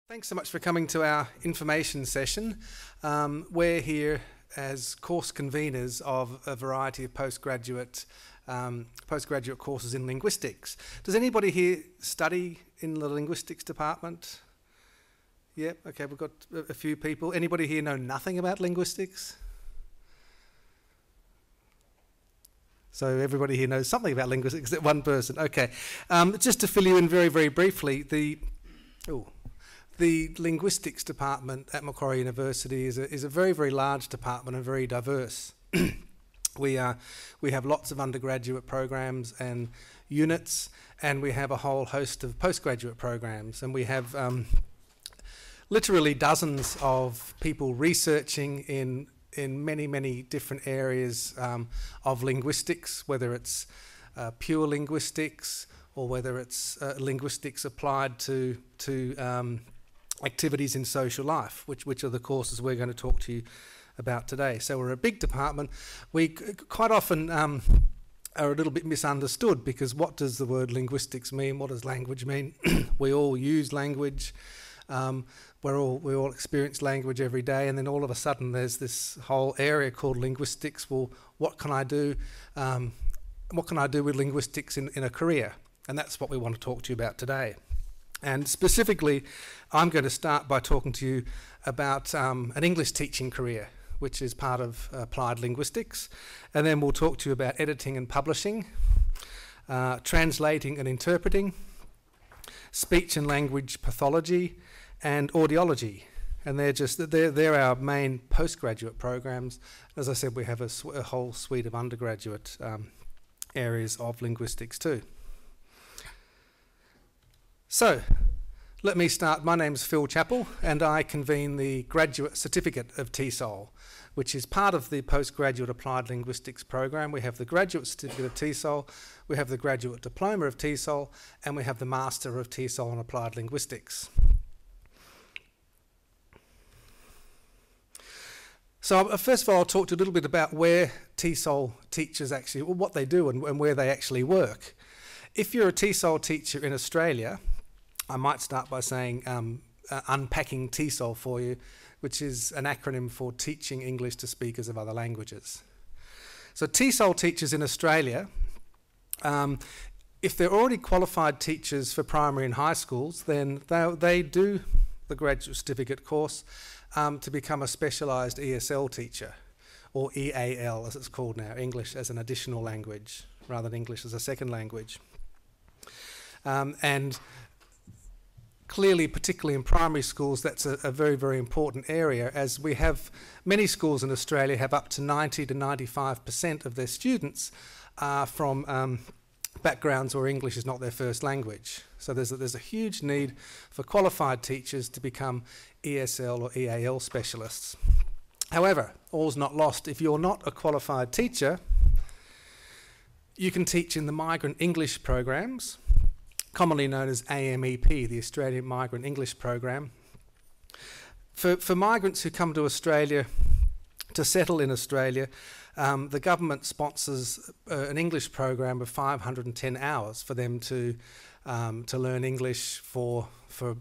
Thanks so much for coming to our information session. We're here as course conveners of a variety of postgraduate courses in linguistics. Does anybody here study in the linguistics department? Yep, okay, we've got a few people. Anybody here know nothing about linguistics? So everybody here knows something about linguistics except one person. Okay, just to fill you in very, very briefly, the linguistics department at Macquarie University is a very, very large department and very diverse. We have lots of undergraduate programs and units, and we have a whole host of postgraduate programs, and we have literally dozens of people researching in many, many different areas of linguistics, whether it's pure linguistics or whether it's linguistics applied to activities in social life, which are the courses we're going to talk to you about today. So we're a big department. We quite often are a little bit misunderstood, because what does the word linguistics mean? What does language mean? We all use language. We all experience language every day, and then all of a sudden there's this whole area called linguistics. Well, what can I do? What can I do with linguistics in a career? And that's what we want to talk to you about today. And specifically, I'm going to start by talking to you about an English teaching career, which is part of applied linguistics. And then we'll talk to you about editing and publishing, translating and interpreting, speech and language pathology, and audiology. And they're our main postgraduate programs. As I said, we have a whole suite of undergraduate areas of linguistics too. So, let me start. My name's Phil Chappell, and I convene the Graduate Certificate of TESOL, which is part of the Postgraduate Applied Linguistics program. We have the Graduate Certificate of TESOL, we have the Graduate Diploma of TESOL, and we have the Master of TESOL in Applied Linguistics. So first of all, I'll talk to you a little bit about where TESOL teachers actually, what they do and where they actually work. If you're a TESOL teacher in Australia, I might start by saying unpacking TESOL for you, which is an acronym for Teaching English to Speakers of Other Languages. So TESOL teachers in Australia, if they're already qualified teachers for primary and high schools, then they do the graduate certificate course to become a specialised ESL teacher, or EAL as it's called now, English as an additional language, rather than English as a second language. And clearly, particularly in primary schools, that's a very, very important area, as we have many schools in Australia have up to 90 to 95% of their students are from backgrounds where English is not their first language. So there's a huge need for qualified teachers to become ESL or EAL specialists. However, all's not lost. If you're not a qualified teacher, you can teach in the migrant English programs, commonly known as AMEP, the Australian Migrant English Program. For migrants who come to Australia to settle in Australia, the government sponsors an English program of 510 hours for them to learn English for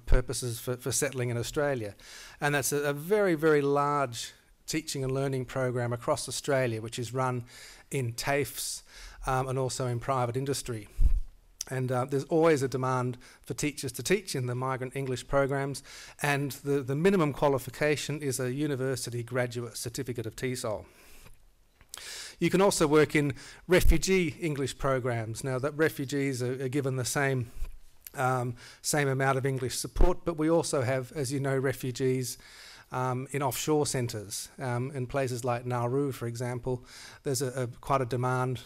purposes for settling in Australia. And that's a very, very large teaching and learning program across Australia, which is run in TAFEs and also in private industry. And there's always a demand for teachers to teach in the migrant English programs, and the minimum qualification is a university graduate certificate of TESOL. You can also work in refugee English programs. Now, that refugees are given the same amount of English support, but we also have, as you know, refugees in offshore centres. In places like Nauru, for example, there's quite a demand.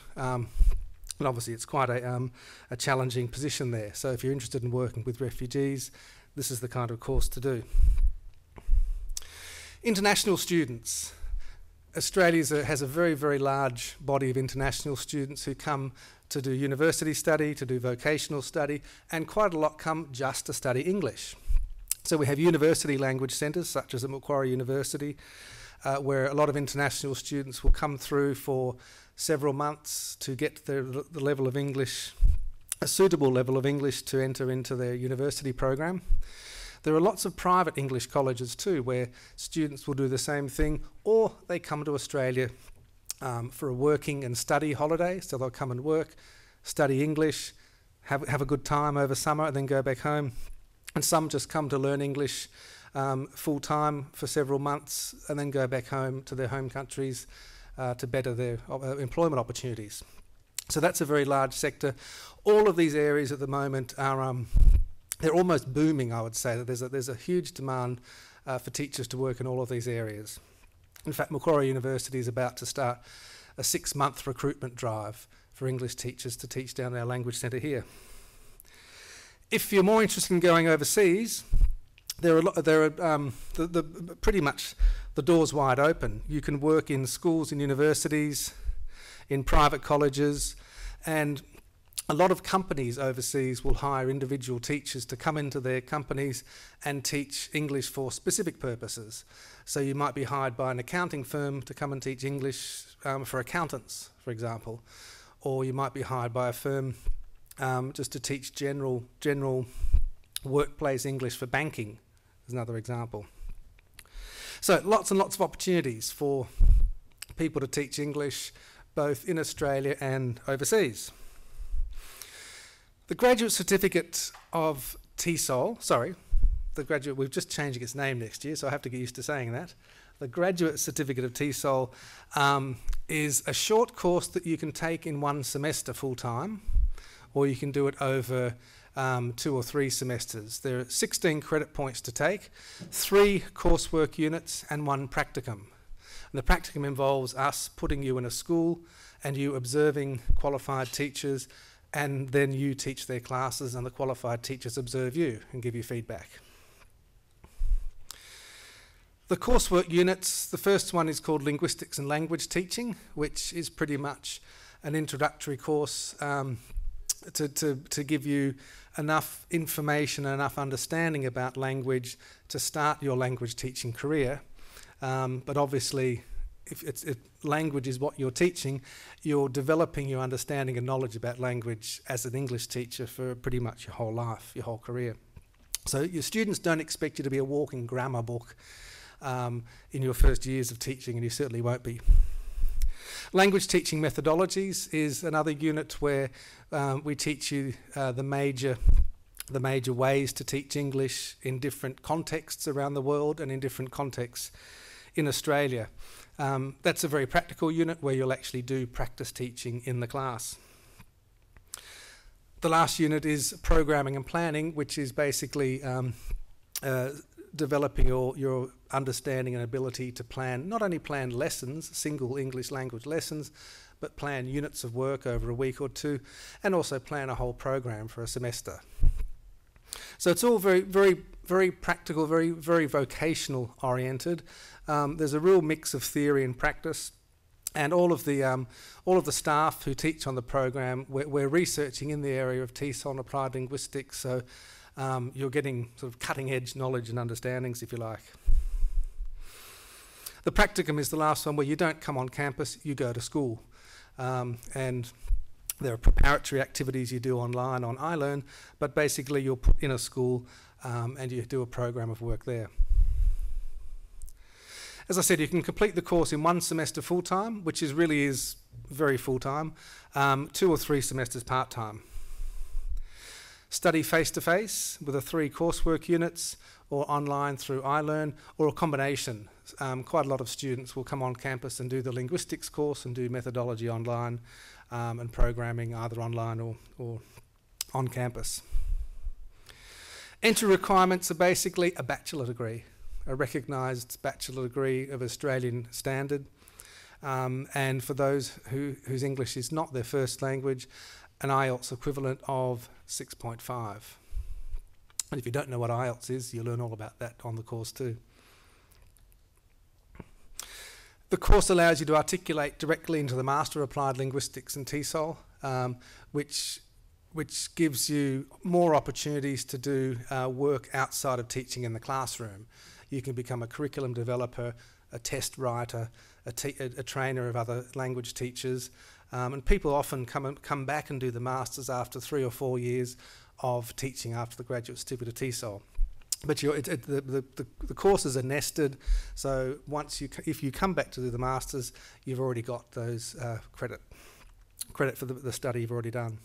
And obviously it's quite a challenging position there. So if you're interested in working with refugees, this is the kind of course to do. International students. Australia has a very, very large body of international students who come to do university study, to do vocational study, and quite a lot come just to study English. So we have university language centres, such as at Macquarie University, where a lot of international students will come through for several months to get the level of English, a suitable level of English to enter into their university program. There are lots of private English colleges too, where students will do the same thing, or they come to Australia for a working and study holiday, so they'll come and work, study English, have a good time over summer, and then go back home. And some just come to learn English full-time for several months, and then go back home to their home countries to better their employment opportunities. So that's a very large sector. All of these areas at the moment are they're almost booming, I would say. There's a huge demand for teachers to work in all of these areas. In fact, Macquarie University is about to start a 6-month recruitment drive for English teachers to teach down our language centre here. If you're more interested in going overseas, pretty much the door's wide open. You can work in schools and universities, in private colleges, and a lot of companies overseas will hire individual teachers to come into their companies and teach English for specific purposes. So you might be hired by an accounting firm to come and teach English for accountants, for example, or you might be hired by a firm just to teach general workplace English for banking, is another example. So lots and lots of opportunities for people to teach English both in Australia and overseas. The graduate certificate of TESOL, we're just changing its name next year, so I have to get used to saying that. The graduate certificate of TESOL is a short course that you can take in one semester full-time, or you can do it over 2 or 3 semesters. There are 16 credit points to take, 3 coursework units and 1 practicum. And the practicum involves us putting you in a school and you observing qualified teachers, and then you teach their classes and the qualified teachers observe you and give you feedback. The coursework units, the first one is called Linguistics and Language Teaching, which is pretty much an introductory course to give you enough information and enough understanding about language to start your language teaching career. But obviously, if language is what you're teaching, you're developing your understanding and knowledge about language as an English teacher for pretty much your whole life, your whole career. So your students don't expect you to be a walking grammar book in your first years of teaching, and you certainly won't be. Language teaching methodologies is another unit where we teach you the major ways to teach English in different contexts around the world and in different contexts in Australia. That's a very practical unit where you'll actually do practice teaching in the class. The last unit is programming and planning, which is basically developing your understanding and ability to plan, not only plan lessons, single English language lessons, but plan units of work over a week or 2, and also plan a whole program for a semester. So it's all very, very, very practical, very, very vocational oriented. There's a real mix of theory and practice, and all of the staff who teach on the program, we're researching in the area of TESOL and applied linguistics, so you're getting sort of cutting-edge knowledge and understandings, if you like. The practicum is the last one, where you don't come on campus, you go to school. And there are preparatory activities you do online on iLearn, but basically you're put in a school and you do a program of work there. As I said, you can complete the course in 1 semester full-time, which really is very full-time, 2 or 3 semesters part-time. Study face-to-face with the 3 coursework units, or online through iLearn, or a combination. Quite a lot of students will come on campus and do the linguistics course and do methodology online, and programming either online or on campus. Entry requirements are basically a bachelor degree, a recognised bachelor degree of Australian standard, and for those whose English is not their first language, an IELTS equivalent of 6.5. And if you don't know what IELTS is, you'll learn all about that on the course too. The course allows you to articulate directly into the Master of Applied Linguistics and TESOL, which gives you more opportunities to do work outside of teaching in the classroom. You can become a curriculum developer, a test writer, a trainer of other language teachers, and people often come back and do the Masters after 3 or 4 years of teaching after the graduate certificate of TESOL. But the courses are nested, so if you come back to do the masters, you've already got those credit for the study you've already done.